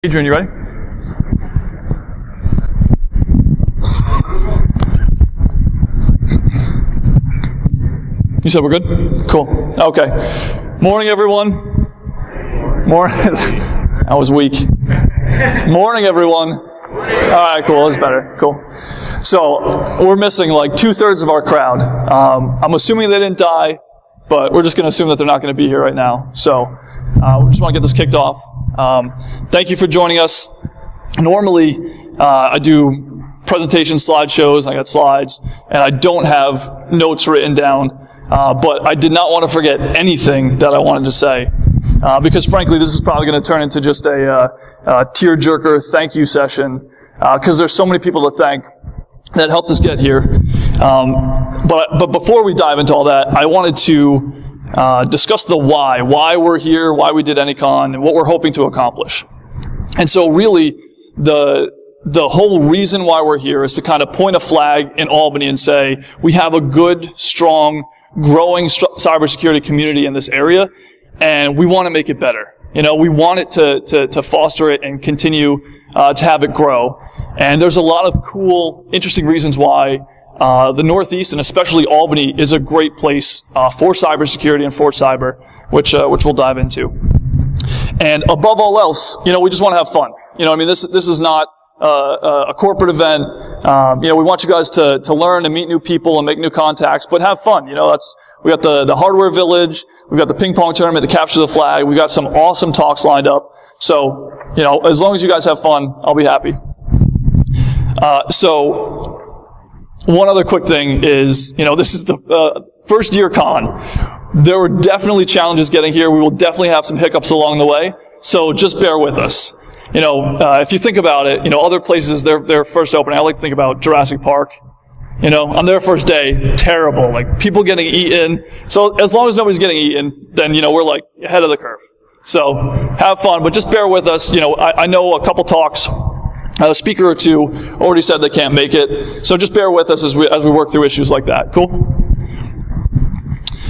Adrian, you ready? You said we're good? Cool. Okay. Morning, everyone. Morning. That was weak. Morning, everyone. All right, cool. That's better. Cool. So we're missing like 2/3 of our crowd. I'm assuming they didn't die, but we're just going to assume that they're not going to be here right now. So we just want to get this kicked off. Thank you for joining us. Normally, I do presentation slideshows, I got slides, and I don't have notes written down, but I did not want to forget anything that I wanted to say, because frankly, this is probably going to turn into just a tearjerker thank you session, because there's so many people to thank that helped us get here. But before we dive into all that, I wanted to discuss the why we're here, why we did ANYCon, and what we're hoping to accomplish. And so really, the whole reason why we're here is to kind of point a flag in Albany and say, we have a good, strong, growing cybersecurity community in this area, and we want to make it better. You know, we want it to foster it and continue to have it grow. And there's a lot of cool, interesting reasons why the Northeast, and especially Albany, is a great place for cybersecurity and for cyber, which we'll dive into. And above all else, you know, we just want to have fun. You know, I mean, this is not a corporate event. You know, we want you guys to learn and meet new people and make new contacts, but have fun. You know, we got the hardware village, we got the ping pong tournament, the capture the flag. We got some awesome talks lined up. So, you know, as long as you guys have fun, I'll be happy. So one other quick thing is, you know, this is the first year con. There were definitely challenges getting here. We will definitely have some hiccups along the way. So just bear with us. You know, if you think about it, you know, other places, their first opening, I like to think about Jurassic Park. You know, on their first day, terrible. Like, people getting eaten. So as long as nobody's getting eaten, then, you know, we're like ahead of the curve. So have fun, but just bear with us. You know, I know a couple talks, a speaker or two already said they can't make it. So just bear with us as we work through issues like that. Cool?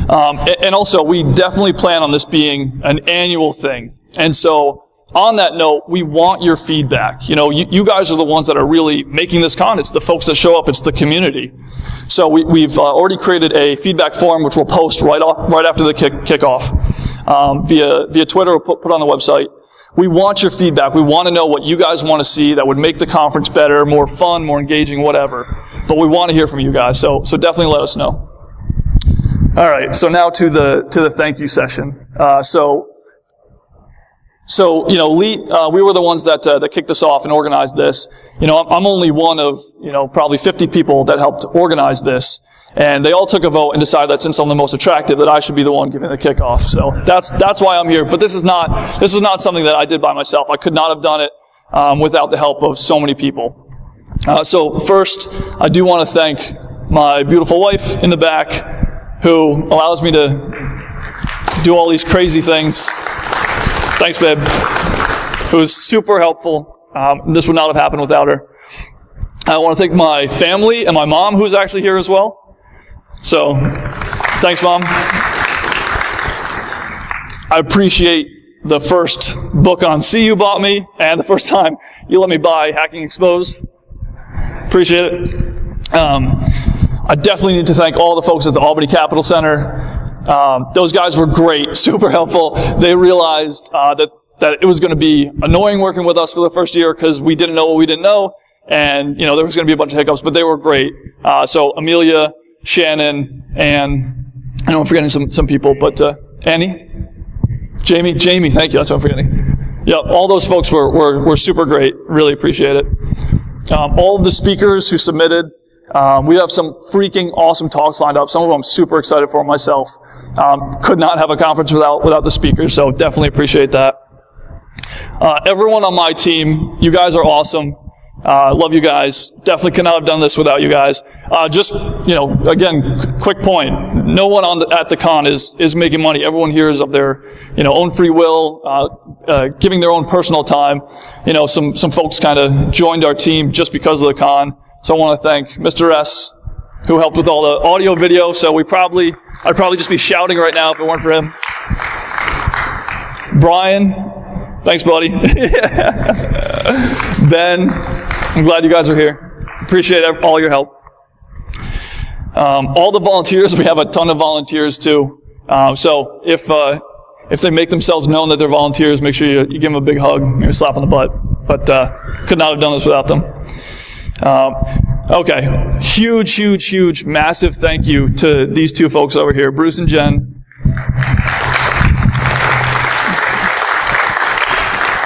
And also, we definitely plan on this being an annual thing. And so, on that note, we want your feedback. You know, you guys are the ones that are really making this con. It's the folks that show up. It's the community. So we've already created a feedback form, which we'll post right after the kickoff via Twitter or put on the website. We want your feedback. We want to know what you guys want to see that would make the conference better, more fun, more engaging, whatever. But we want to hear from you guys. So definitely let us know. All right. So now to the thank you session. So, you know, we were the ones that kicked us off and organized this. You know, I'm only one of, you know, probably 50 people that helped organize this. And they all took a vote and decided that since I'm the most attractive, that I should be the one giving the kickoff. So that's why I'm here. But this was not something that I did by myself. I could not have done it, without the help of so many people. So first, I do want to thank my beautiful wife in the back, who allows me to do all these crazy things. Thanks, babe. It was super helpful. This would not have happened without her. I want to thank my family and my mom, who's actually here as well. So, thanks, Mom. I appreciate the first book on C you bought me, and the first time you let me buy Hacking Exposed. Appreciate it. I definitely need to thank all the folks at the Albany Capitol Center. Those guys were great, super helpful. They realized that it was going to be annoying working with us for the first year because we didn't know what we didn't know, and you know there was going to be a bunch of hiccups, but they were great. So Amelia, Shannon, and I know I'm forgetting some people, but Annie, Jamie, thank you. That's what I'm forgetting. Yeah, all those folks were super great. Really appreciate it. All of the speakers who submitted. We have some freaking awesome talks lined up. Some of them I'm super excited for myself. Could not have a conference without the speakers, so definitely appreciate that. Everyone on my team, you guys are awesome. Love you guys. Definitely could not have done this without you guys. Just, you know, again, quick point. No one at the con is making money. Everyone here is of their, you know, own free will, giving their own personal time. You know, some folks kind of joined our team just because of the con. So I want to thank Mr. S, who helped with all the audio video. So I'd probably just be shouting right now if it weren't for him. Brian, Thanks, buddy. Ben, I'm glad you guys are here. Appreciate all your help. All the volunteers, we have a ton of volunteers too. So if they make themselves known that they're volunteers, make sure you give them a big hug, maybe a slap on the butt. But could not have done this without them. Okay, huge, massive thank you to these two folks over here, Bruce and Jen.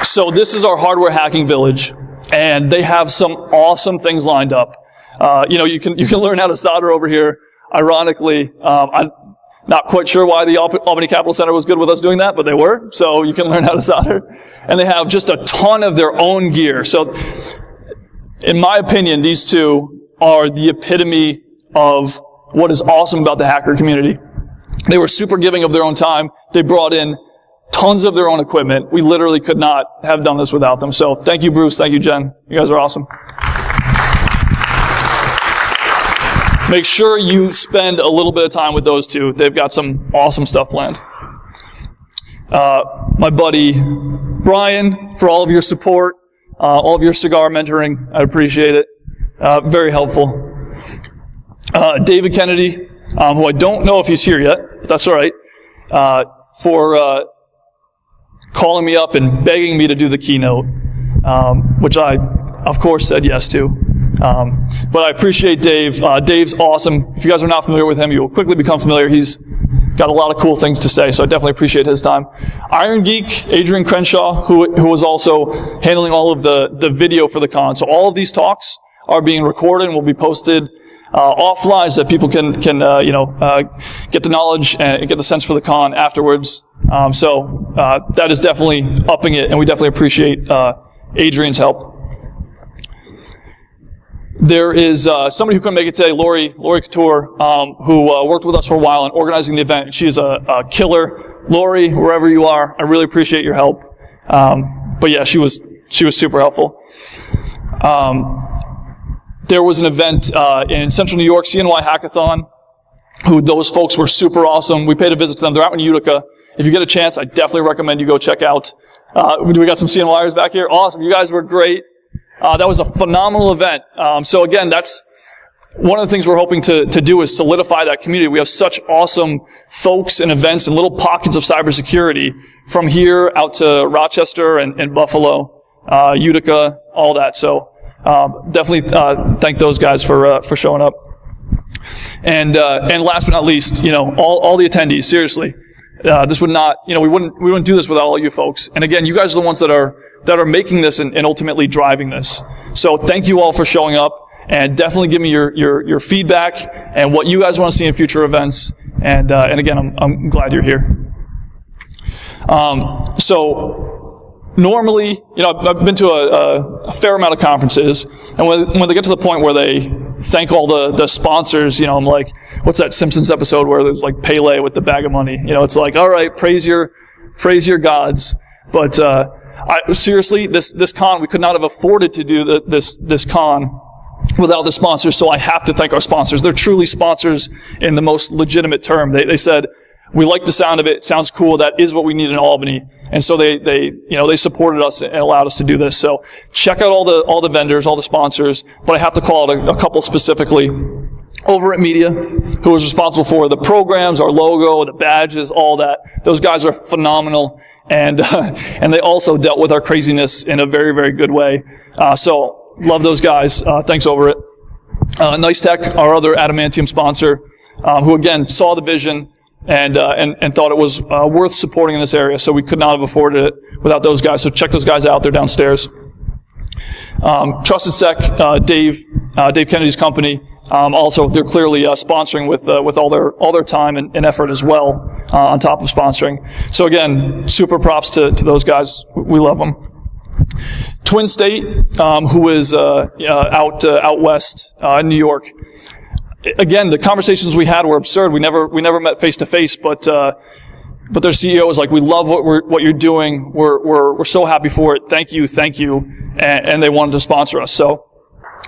So this is our hardware hacking village, and they have some awesome things lined up. You can learn how to solder over here. Ironically, I'm not quite sure why the Albany Capital Center was good with us doing that, but they were. So you can learn how to solder. And they have just a ton of their own gear. So in my opinion, these two are the epitome of what is awesome about the hacker community. They were super giving of their own time. They brought in tons of their own equipment. We literally could not have done this without them. So thank you, Bruce. Thank you, Jen. You guys are awesome. Make sure you spend a little bit of time with those two. They've got some awesome stuff planned. My buddy Brian, for all of your support, all of your cigar mentoring, I appreciate it. Very helpful. David Kennedy, who I don't know if he's here yet, but that's all right, for calling me up and begging me to do the keynote, which I, of course, said yes to. But I appreciate Dave. Dave's awesome. If you guys are not familiar with him, you will quickly become familiar. He's got a lot of cool things to say, so I definitely appreciate his time. Iron Geek, Adrian Crenshaw, who was also handling all of the video for the con. So all of these talks are being recorded and will be posted offline so that people can get the knowledge and get the sense for the con afterwards. So that is definitely upping it, and we definitely appreciate Adrian's help. There is somebody who couldn't make it today, Lori Couture, who worked with us for a while in organizing the event. She's a killer. Lori, wherever you are, I really appreciate your help. But yeah, she was super helpful. There was an event in Central New York, CNY Hackathon, who those folks were super awesome. We paid a visit to them. They're out in Utica. If you get a chance, I definitely recommend you go check out. Do we got some CNYers back here? Awesome. You guys were great. That was a phenomenal event. So again, that's one of the things we're hoping to do is solidify that community. We have such awesome folks and events and little pockets of cybersecurity from here out to Rochester and Buffalo, Utica, all that. So definitely thank those guys for showing up. And last but not least, all the attendees. Seriously, this would not, we wouldn't do this without all you folks. And again, you guys are the ones that are making this and ultimately driving this. So thank you all for showing up, and definitely give me your feedback and what you guys want to see in future events. And again, I'm glad you're here. So normally, I've been to a fair amount of conferences, and when they get to the point where they thank all the sponsors, I'm like, what's that Simpsons episode where there's like Pele with the bag of money? It's like, all right, praise your gods. But seriously, this con, we could not have afforded to do this con without the sponsors, so I have to thank our sponsors. They're truly sponsors in the most legitimate term. They said, we like the sound of it. It sounds cool. That is what we need in Albany. And so they supported us and allowed us to do this. So check out all the vendors, all the sponsors, but I have to call out a couple specifically. Over at Media, who was responsible for the programs, our logo, the badges, all that. Those guys are phenomenal, and they also dealt with our craziness in a very, very good way. So love those guys. Thanks over it. Nice Tech, our other adamantium sponsor, who again saw the vision and thought it was worth supporting in this area. So we could not have afforded it without those guys. So check those guys out. They're downstairs. Trusted Sec, Dave Kennedy's company. Also, they're clearly sponsoring with all their time and effort as well, on top of sponsoring. So again, super props to those guys. We love them. Twin State, who is out west in New York. Again, the conversations we had were absurd. We never met face to face, but their CEO was like, "We love what you're doing. We're so happy for it. Thank you," and they wanted to sponsor us. So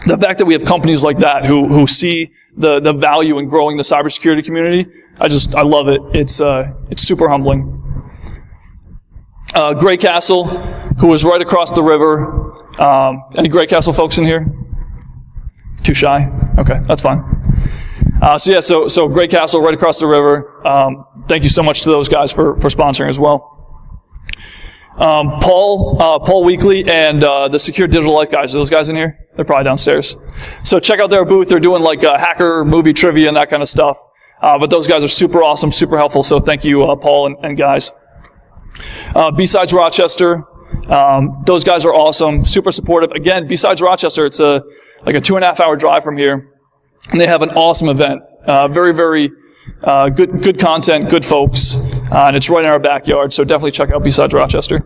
the fact that we have companies like that who see the value in growing the cybersecurity community, I love it. It's super humbling. Gray Castle, who is right across the river. Any Great Castle folks in here? Too shy? Okay, that's fine. So Great Castle right across the river. Thank you so much to those guys for sponsoring as well. Paul Weekly and the Secure Digital Life guys. Are those guys in here? They're probably downstairs. So check out their booth. They're doing like hacker movie trivia and that kind of stuff. But those guys are super awesome, super helpful. So thank you, Paul and guys. B-Sides Rochester. Those guys are awesome, super supportive. Again, B-Sides Rochester, it's like a 2.5 hour drive from here. And they have an awesome event. Very, very good content, good folks. And it's right in our backyard, so definitely check out B-Sides Rochester.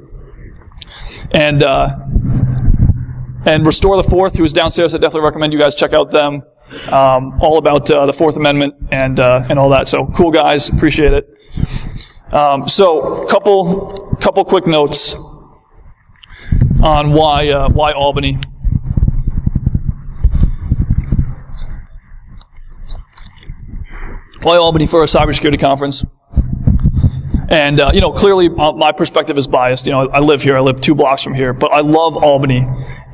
And Restore the Fourth, who is downstairs, I definitely recommend you guys check out them. All about the Fourth Amendment and all that. So cool guys, appreciate it. So couple quick notes on why Albany. Why Albany for a cybersecurity conference? And, clearly my perspective is biased. I live here. I live 2 blocks from here. But I love Albany.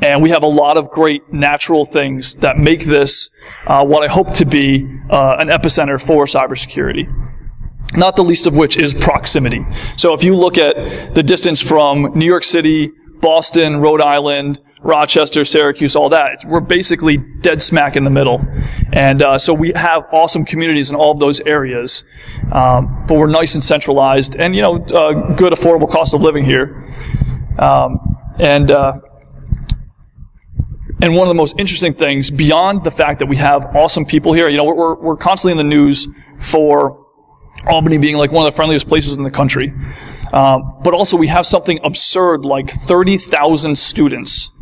And we have a lot of great natural things that make this what I hope to be an epicenter for cybersecurity. Not the least of which is proximity. So if you look at the distance from New York City, Boston, Rhode Island, Rochester, Syracuse, all that, we're basically dead smack in the middle. And so we have awesome communities in all of those areas. But we're nice and centralized and, good affordable cost of living here. And one of the most interesting things, beyond the fact that we have awesome people here, we're constantly in the news for Albany being like one of the friendliest places in the country. But also we have something absurd like 30,000 students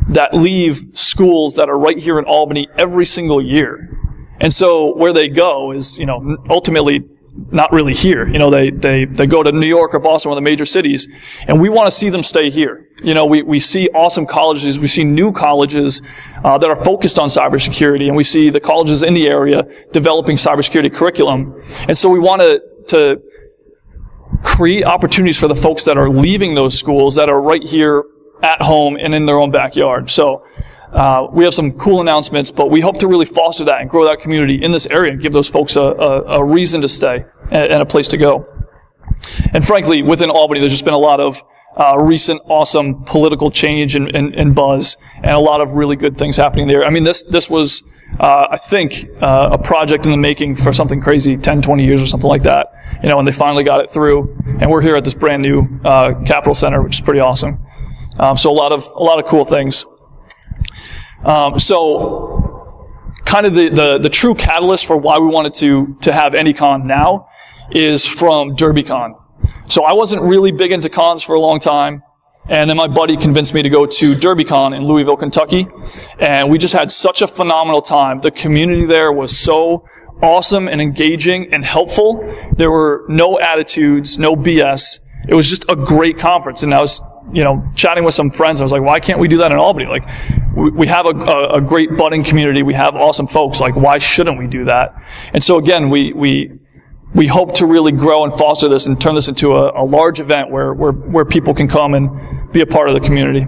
that leave schools that are right here in Albany every single year. And so where they go is, ultimately not really here. They go to New York or Boston, one of the major cities, and we want to see them stay here. We see awesome colleges, we see new colleges that are focused on cybersecurity, and we see the colleges in the area developing cybersecurity curriculum. And so we want to create opportunities for the folks that are leaving those schools that are right here at home and in their own backyard. So we have some cool announcements, but we hope to really foster that and grow that community in this area and give those folks a reason to stay and a place to go. And frankly, within Albany, there's just been a lot of recent awesome political change and buzz, and a lot of really good things happening there. I mean, this was, I think, a project in the making for something crazy, 10, 20 years or something like that, and they finally got it through. And we're here at this brand new Capitol Center, which is pretty awesome. So a lot of cool things. So kind of the true catalyst for why we wanted to have ANYCon now is from DerbyCon. So I wasn't really big into cons for a long time, and then my buddy convinced me to go to DerbyCon in Louisville, Kentucky, and we just had such a phenomenal time. The community there was so awesome and engaging and helpful. There were no attitudes, no BS. It was just a great conference, and I was, chatting with some friends. I was like, why can't we do that in Albany? Like, we have a great budding community. We have awesome folks. Like, why shouldn't we do that? And so again, we hope to really grow and foster this and turn this into a large event where people can come and be a part of the community.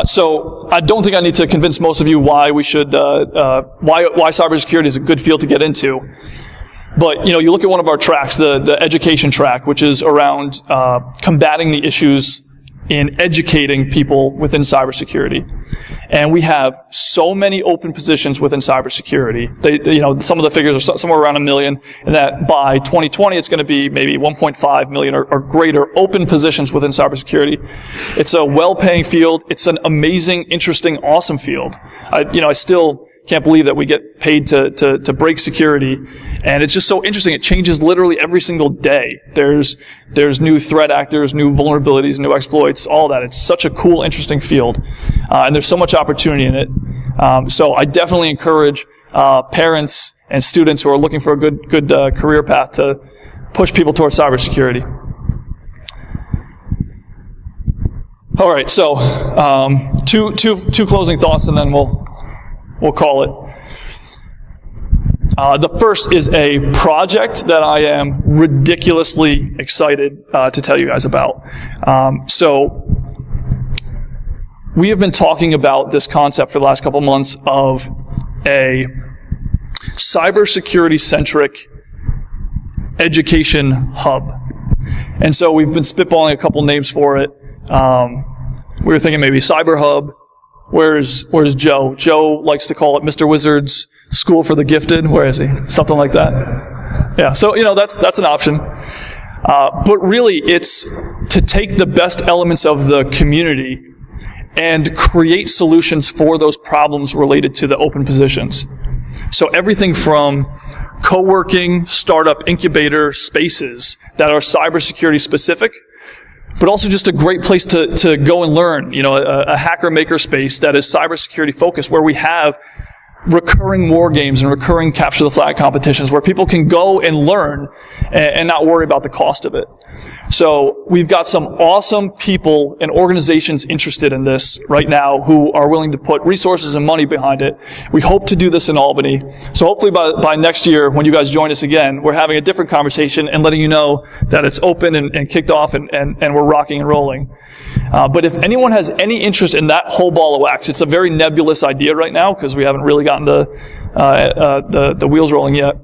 So I don't think I need to convince most of you why we should, why cybersecurity is a good field to get into. But, you look at one of our tracks, the education track, which is around combating the issues in educating people within cybersecurity. And we have so many open positions within cybersecurity. Some of the figures are somewhere around 1 million, and that by 2020 it's going to be maybe 1.5 million or greater open positions within cybersecurity. It's a well-paying field. It's an amazing, interesting, awesome field. I still can't believe that we get paid to break security, and it's just so interesting. It changes literally every single day. There's new threat actors, new vulnerabilities, new exploits, all that. It's such a cool, interesting field, and there's so much opportunity in it. So I definitely encourage parents and students who are looking for a good career path to push people towards cybersecurity. All right, so two closing thoughts, and then we'll call it. The first is a project that I am ridiculously excited to tell you guys about. So we have been talking about this concept for the last couple months of a cybersecurity-centric education hub. And so we've been spitballing a couple names for it. We were thinking maybe Cyber Hub. Where's Joe? Joe likes to call it Mr. Wizard's School for the Gifted. Where is he? Something like that. Yeah, so, that's an option. But really, it's to take the best elements of the community and create solutions for those problems related to the open positions. So everything from co-working, startup, incubator spaces that are cybersecurity specific, but also just a great place to go and learn, a hacker maker space that is cybersecurity focused, where we have recurring war games and recurring capture the flag competitions where people can go and learn and not worry about the cost of it. So we've got some awesome people and organizations interested in this right now who are willing to put resources and money behind it. We hope to do this in Albany. So hopefully by next year, when you guys join us again, we're having a different conversation and letting you know that it's open and kicked off and we're rocking and rolling. But if anyone has any interest in that whole ball of wax, it's a very nebulous idea right now because we haven't really gotten the wheels rolling yet.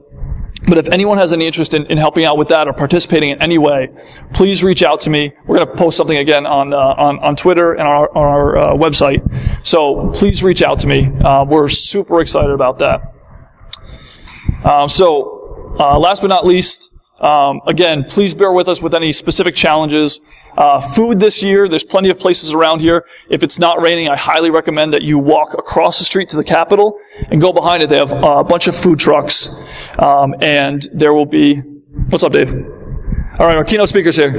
But if anyone has any interest in helping out with that or participating in any way, please reach out to me. We're going to post something again on Twitter and on our website. So please reach out to me. We're super excited about that. Last but not least, again, please bear with us with any specific challenges. Food this year, there's plenty of places around here. If it's not raining, I highly recommend that you walk across the street to the Capitol and go behind it. They have a bunch of food trucks. And there will be... What's up, Dave? All right, our keynote speakers here.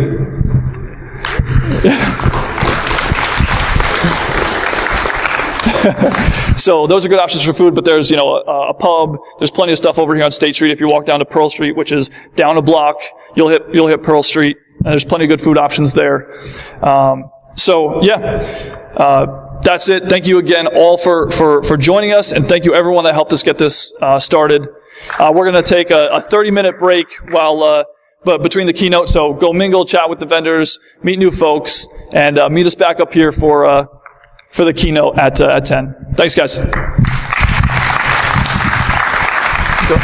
So those are good options for food, but there's, a pub. There's plenty of stuff over here on State Street. If you walk down to Pearl Street, which is down a block, you'll hit Pearl Street, and there's plenty of good food options there. That's it. Thank you again all for joining us, and thank you everyone that helped us get this started. We're going to take a 30-minute break but between the keynote, so go mingle, chat with the vendors, meet new folks, and meet us back up here for the keynote at 10. Thanks, guys. Go.